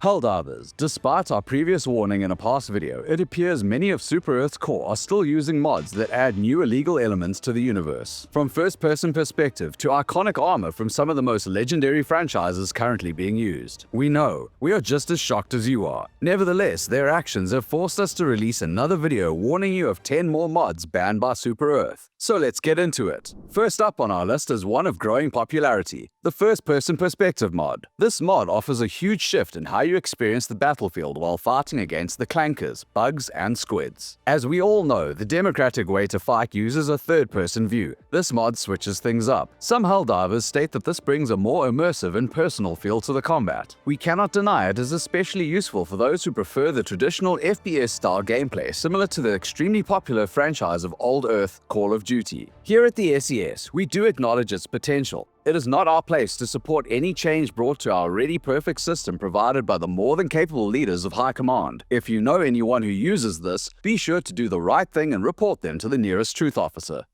Helldivers. Despite our previous warning in a past video, it appears many of Super Earth's core are still using mods that add new illegal elements to the universe. From first-person perspective to iconic armor from some of the most legendary franchises currently being used. We know, we are just as shocked as you are. Nevertheless, their actions have forced us to release another video warning you of 10 more mods banned by Super Earth. So let's get into it. First up on our list is one of growing popularity, the first-person perspective mod. This mod offers a huge shift in how you experience the battlefield while fighting against the clankers, bugs, and squids. As we all know, the democratic way to fight uses a third-person view. This mod switches things up. Some Helldivers state that this brings a more immersive and personal feel to the combat. We cannot deny it is especially useful for those who prefer the traditional FPS-style gameplay similar to the extremely popular franchise of Old Earth, Call of Duty. Here at the SES, we do acknowledge its potential. It is not our place to support any change brought to our already perfect system provided by the more than capable leaders of High Command. If you know anyone who uses this, be sure to do the right thing and report them to the nearest truth officer.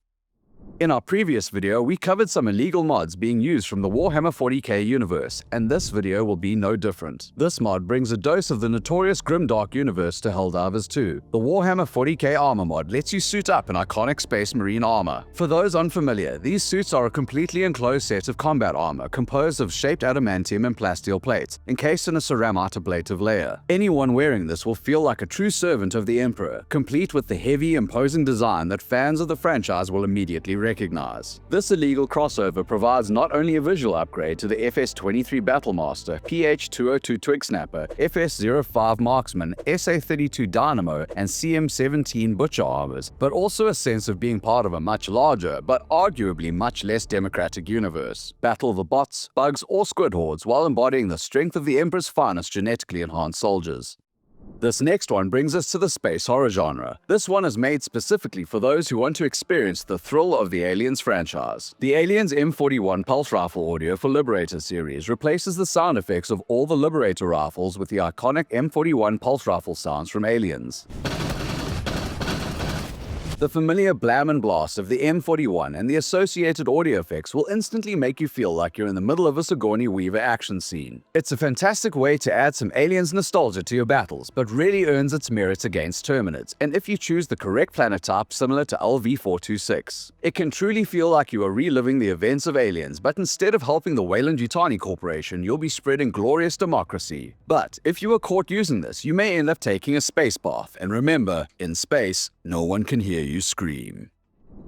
In our previous video, we covered some illegal mods being used from the Warhammer 40k universe, and this video will be no different. This mod brings a dose of the notorious Grimdark universe to Helldivers too. The Warhammer 40k Armor mod lets you suit up in iconic Space Marine armor. For those unfamiliar, these suits are a completely enclosed set of combat armor composed of shaped adamantium and plasteel plates, encased in a ceramite ablative layer. Anyone wearing this will feel like a true servant of the Emperor, complete with the heavy, imposing design that fans of the franchise will immediately recognize. This illegal crossover provides not only a visual upgrade to the FS-23 Battlemaster, PH-202 Twig Snapper, FS-05 Marksman, SA-32 Dynamo, and CM-17 Butcher armors, but also a sense of being part of a much larger, but arguably much less democratic universe. Battle the bots, bugs, or squid hordes while embodying the strength of the Emperor's finest genetically enhanced soldiers. This next one brings us to the space horror genre. This one is made specifically for those who want to experience the thrill of the Aliens franchise. The Aliens M41 pulse rifle audio for Liberator series replaces the sound effects of all the Liberator rifles with the iconic M41 pulse rifle sounds from Aliens. The familiar blam and blast of the M41 and the associated audio effects will instantly make you feel like you're in the middle of a Sigourney Weaver action scene. It's a fantastic way to add some Aliens nostalgia to your battles, but really earns its merits against Terminids, and if you choose the correct planet type similar to LV-426. It can truly feel like you are reliving the events of Aliens, but instead of helping the Weyland-Yutani Corporation, you'll be spreading glorious democracy. But if you are caught using this, you may end up taking a space bath, and remember, in space, no one can hear you scream.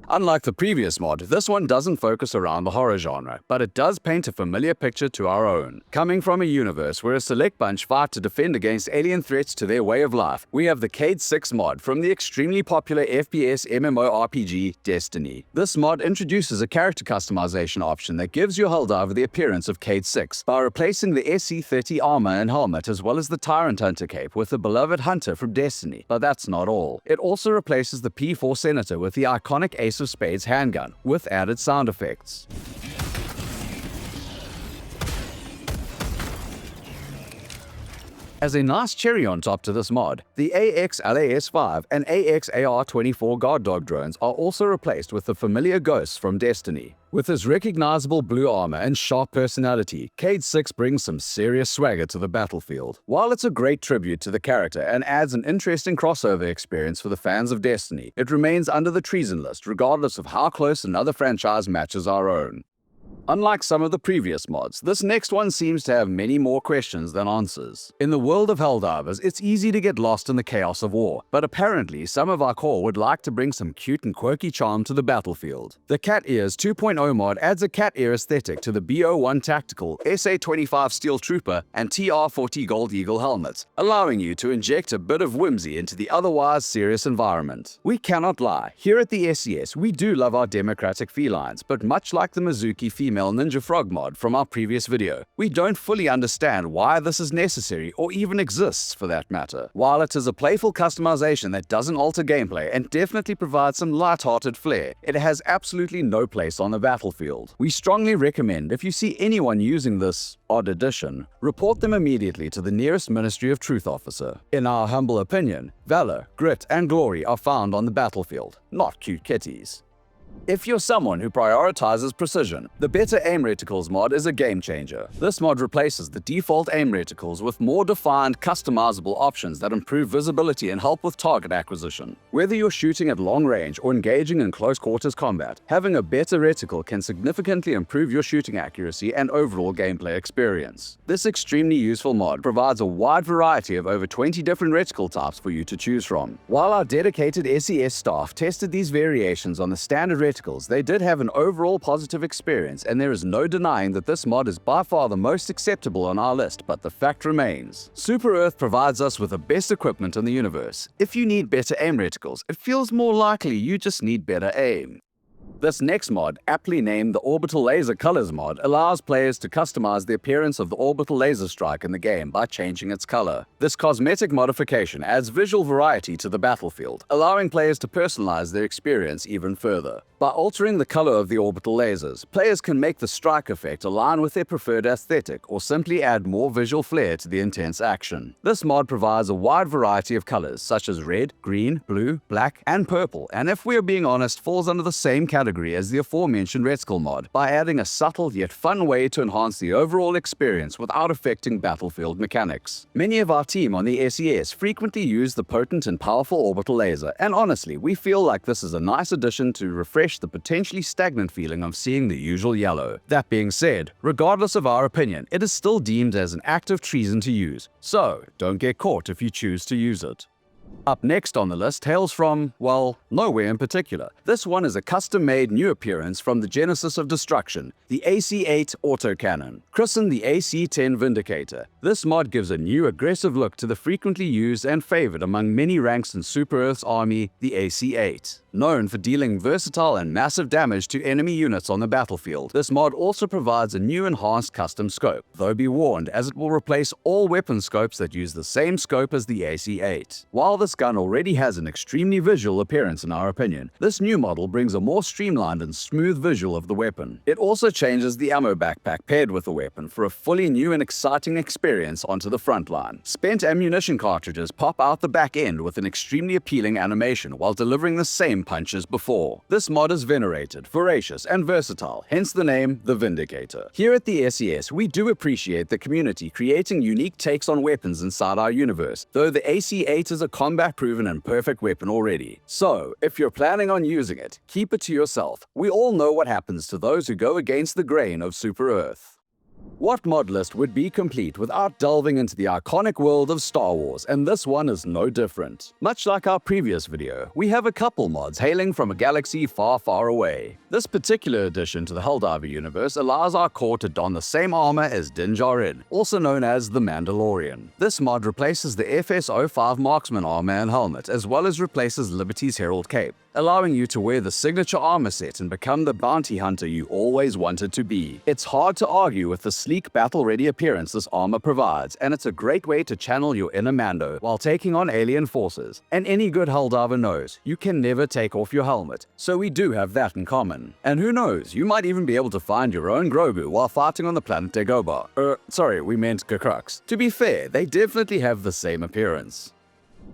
Unlike the previous mod, this one doesn't focus around the horror genre, but it does paint a familiar picture to our own. Coming from a universe where a select bunch fight to defend against alien threats to their way of life, we have the Cade 6 mod from the extremely popular FPS MMORPG Destiny. This mod introduces a character customization option that gives your Helldiver the appearance of Cade 6 by replacing the SC-30 armor and helmet as well as the Tyrant Hunter cape with the beloved Hunter from Destiny. But that's not all. It also replaces the P4 Senator with the iconic Ace of Spades handgun, with added sound effects. As a nice cherry on top to this mod, the AX-LAS-5 and AX-AR-24 guard dog drones are also replaced with the familiar ghosts from Destiny. With his recognizable blue armor and sharp personality, Cade 6 brings some serious swagger to the battlefield. While it's a great tribute to the character and adds an interesting crossover experience for the fans of Destiny, it remains under the treason list regardless of how close another franchise matches our own. Unlike some of the previous mods, this next one seems to have many more questions than answers. In the world of Helldivers, it's easy to get lost in the chaos of war, but apparently some of our core would like to bring some cute and quirky charm to the battlefield. The Cat Ears 2.0 mod adds a cat ear aesthetic to the BO1 Tactical, SA-25 Steel Trooper, and TR-40 Gold Eagle helmets, allowing you to inject a bit of whimsy into the otherwise serious environment. We cannot lie, here at the SES we do love our democratic felines, but much like the Mizuki female Ninja Frog mod from our previous video, we don't fully understand why this is necessary or even exists for that matter. While it is a playful customization that doesn't alter gameplay and definitely provides some light-hearted flair, it has absolutely no place on the battlefield. We strongly recommend if you see anyone using this odd addition, report them immediately to the nearest Ministry of Truth officer. In our humble opinion, valor, grit, and glory are found on the battlefield, not cute kitties. If you're someone who prioritizes precision, the Better Aim Reticles mod is a game changer. This mod replaces the default aim reticles with more defined, customizable options that improve visibility and help with target acquisition. Whether you're shooting at long range or engaging in close quarters combat, having a better reticle can significantly improve your shooting accuracy and overall gameplay experience. This extremely useful mod provides a wide variety of over 20 different reticle types for you to choose from. While our dedicated SES staff tested these variations on the standard reticles, they did have an overall positive experience, and there is no denying that this mod is by far the most acceptable on our list, but the fact remains. Super Earth provides us with the best equipment in the universe. If you need better aim reticles, it feels more likely you just need better aim. This next mod, aptly named the Orbital Laser Colors mod, allows players to customize the appearance of the orbital laser strike in the game by changing its color. This cosmetic modification adds visual variety to the battlefield, allowing players to personalize their experience even further. By altering the color of the orbital lasers, players can make the strike effect align with their preferred aesthetic or simply add more visual flair to the intense action. This mod provides a wide variety of colors such as red, green, blue, black, and purple, and if we are being honest, falls under the same category as the aforementioned reticle mod by adding a subtle yet fun way to enhance the overall experience without affecting battlefield mechanics. Many of our team on the SES frequently use the potent and powerful orbital laser, and honestly, we feel like this is a nice addition to refresh the potentially stagnant feeling of seeing the usual yellow. That being said, regardless of our opinion, it is still deemed as an act of treason to use, so don't get caught if you choose to use it. Up next on the list hails from, well, nowhere in particular. This one is a custom-made new appearance from the Genesis of Destruction, the AC-8 Autocannon. Christened the AC-10 Vindicator, this mod gives a new aggressive look to the frequently used and favored among many ranks in Super Earth's army, the AC-8. Known for dealing versatile and massive damage to enemy units on the battlefield, this mod also provides a new enhanced custom scope, though be warned, as it will replace all weapon scopes that use the same scope as the AC-8. While this gun already has an extremely visual appearance in our opinion, this new model brings a more streamlined and smooth visual of the weapon. It also changes the ammo backpack paired with the weapon for a fully new and exciting experience onto the front line. Spent ammunition cartridges pop out the back end with an extremely appealing animation while delivering the same punch as before. This mod is venerated, voracious, and versatile, hence the name, the Vindicator. Here at the SES, we do appreciate the community creating unique takes on weapons inside our universe, though the AC-8 is a combat-proven and perfect weapon already. So, if you're planning on using it, keep it to yourself. We all know what happens to those who go against the grain of Super Earth. What mod list would be complete without delving into the iconic world of Star Wars, and this one is no different. Much like our previous video, we have a couple mods hailing from a galaxy far, far away. This particular addition to the Helldiver universe allows our corps to don the same armor as Din Djarin, also known as the Mandalorian. This mod replaces the FS-05 Marksman armor and helmet, as well as replaces Liberty's Herald cape, allowing you to wear the signature armor set and become the bounty hunter you always wanted to be. It's hard to argue with the sleek battle-ready appearance this armor provides, and it's a great way to channel your inner Mando while taking on alien forces. And any good Helldiver knows, you can never take off your helmet, so we do have that in common. And who knows, you might even be able to find your own Grogu while fighting on the planet Dagobah. Sorry, we meant Gakrux. To be fair, they definitely have the same appearance.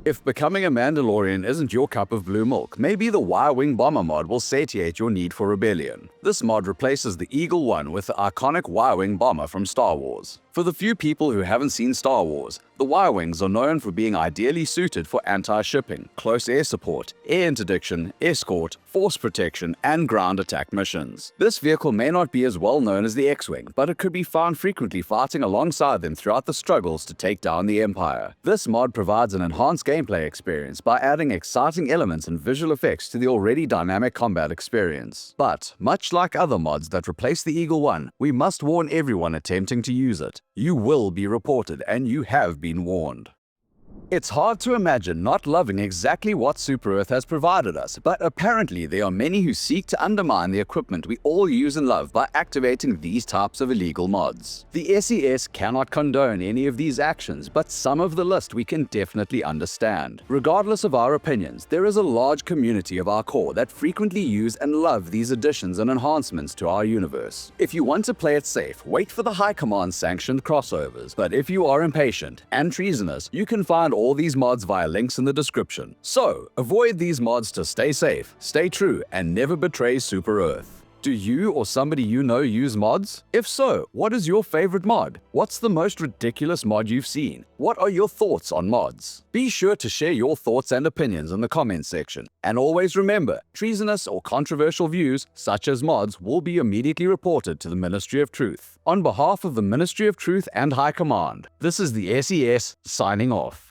If becoming a Mandalorian isn't your cup of blue milk, maybe the Y-Wing Bomber mod will satiate your need for rebellion. This mod replaces the Eagle One with the iconic Y-Wing Bomber from Star Wars. For the few people who haven't seen Star Wars, the Y-Wings are known for being ideally suited for anti-shipping, close air support, air interdiction, escort, force protection, and ground attack missions. This vehicle may not be as well known as the X-Wing, but it could be found frequently fighting alongside them throughout the struggles to take down the Empire. This mod provides an enhanced gameplay experience by adding exciting elements and visual effects to the already dynamic combat experience. But, much like other mods that replace the Eagle One, we must warn everyone attempting to use it. You will be reported, and you have been warned. It's hard to imagine not loving exactly what Super Earth has provided us, but apparently there are many who seek to undermine the equipment we all use and love by activating these types of illegal mods. The SES cannot condone any of these actions, but some of the list we can definitely understand. Regardless of our opinions, there is a large community of our core that frequently use and love these additions and enhancements to our universe. If you want to play it safe, wait for the High Command sanctioned crossovers, but if you are impatient and treasonous, you can find all these mods via links in the description. So, avoid these mods to stay safe, stay true, and never betray Super Earth. Do you or somebody you know use mods? If so, what is your favorite mod? What's the most ridiculous mod you've seen? What are your thoughts on mods? Be sure to share your thoughts and opinions in the comments section. And always remember, treasonous or controversial views, such as mods, will be immediately reported to the Ministry of Truth. On behalf of the Ministry of Truth and High Command, this is the SES signing off.